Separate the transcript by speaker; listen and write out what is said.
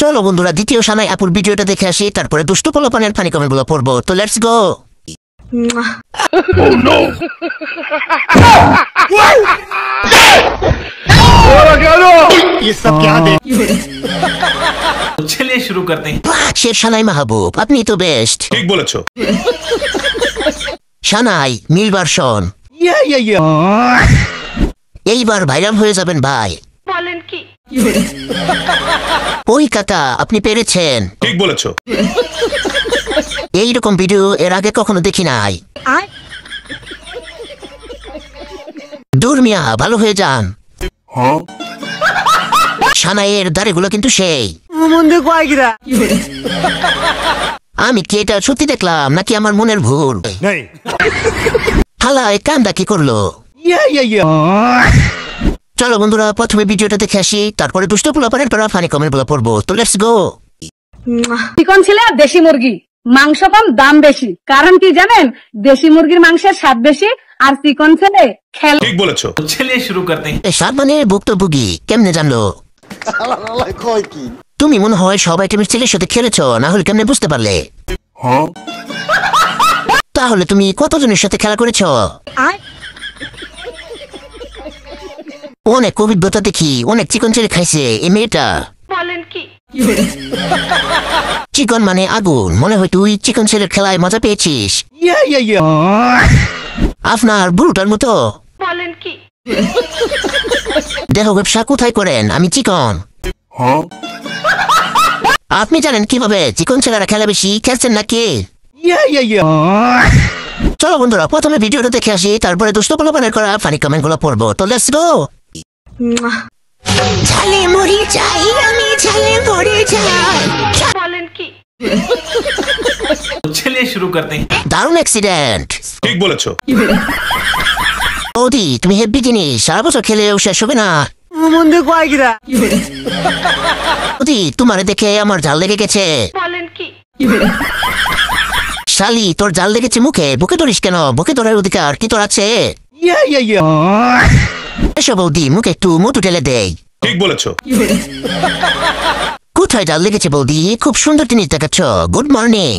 Speaker 1: চলো বন্ধুরা দ্বিতীয় সানাই আপুর ভিডিওটা দেখে আসি, তারপরে দুষ্টু পোলাপানের ফানি কমেন্ট গুলো পড়বো। তো লেটস গো।
Speaker 2: ये सब क्या देख।
Speaker 3: चलिए शुरू करते हैं।
Speaker 1: শের সানাই মাহবুব, আপনি তো বেস্ট।
Speaker 2: ঠিক বলেছো।
Speaker 1: সানাই মিল ভার্সন এইবার ভাইরাল হয়ে যাবেন ভাই।
Speaker 4: বলেন কি?
Speaker 1: ওই কাকা আপনি পেরেছেন।
Speaker 2: ঠিক বলেছো।
Speaker 1: এইরকম ভিডিও এর আগে কখনো দেখি নাই। দূর মিয়া, ভালো হয়ে যান। সানাইয়ের দাড়িগুলো কিন্তু সেই। আমি কি এটা সত্যি দেখলাম নাকি আমার মনের ভুল? হালায় কান্দা কি করলো? চলো বন্ধুরা প্রথমে ভিডিওটা দেখে আসি, তারপরে দুষ্ট পোলাপানের পড়া ফানি কমেন্ট গুলো পড়বো। তো লেটস গো।
Speaker 5: চিকন ছেলে আর দেশি মুরগি মাংস কম দাম বেশি, কারণ কি জানেন? দেশি মুরগির মাংসের স্বাদ বেশি আর চিকন ছেলে খেল।
Speaker 2: ঠিক বলেছো।
Speaker 3: चलिए शुरू करते हैं।
Speaker 1: সার মানে ভুক্তভোগী কেমনে জানলো? তুমি মনে হয় সব আইটেমের ছেলের সাথে খেলেছ, না হলে কেমনে বুঝতে পারলে? তাহলে তুমি কতজনের সাথে খেলা করেছ? অনেক অভিজ্ঞতা দেখি, অনেক চিকন ছেলে খাইছে এই মেয়েটা।
Speaker 4: বলেন কি?
Speaker 1: চিকন মানে আগুন, মনে হয় তুই চিকন ছেলের খেলায় মজা পেয়েছিস। আপনার বুড়োটার মতো।
Speaker 4: বলেন কি?
Speaker 1: দেহ ব্যবসা কোথায় করেন? আমি চিকন। আপনি জানেন কিভাবে চিকন ছেলেরা খেলা বেশি খেলছেন নাকি? চলো বন্ধুরা প্রথমে ভিডিওটা দেখে আসি, তারপরে দুষ্ট পোলাপানের করা ফানি কমেন্ট গুলো পড়বো। তো লেটস গো। ঝালে মরি যাই আমি, ঝালে মরি যাই।
Speaker 4: বলেন কি?
Speaker 3: चलिए शुरू करते हैं।
Speaker 1: দারুণ অ্যাক্সিডেন্ট।
Speaker 2: ঠিক বলেছো।
Speaker 1: বৌদি তুমি হেব্বি জিনিস, সারা বছর খেলেও শেষ হবে না। বৌদি তোমারে দেখে আমার জাল লেগে গেছে।
Speaker 4: বলেন কি?
Speaker 1: শালি তোর জাল লেগেছে মুখে, বুকে ধরিস কেন? বুকে ধরার অধিকার কি তোর আছে? এসো বৌদি মুখে একটু মধু ঢেলে দেই।
Speaker 2: ঠিক বলেছো।
Speaker 1: কোথায় জাল লেগেছে বৌদি? খুব সুন্দর জিনিস দেখাচ্ছ। Good morning.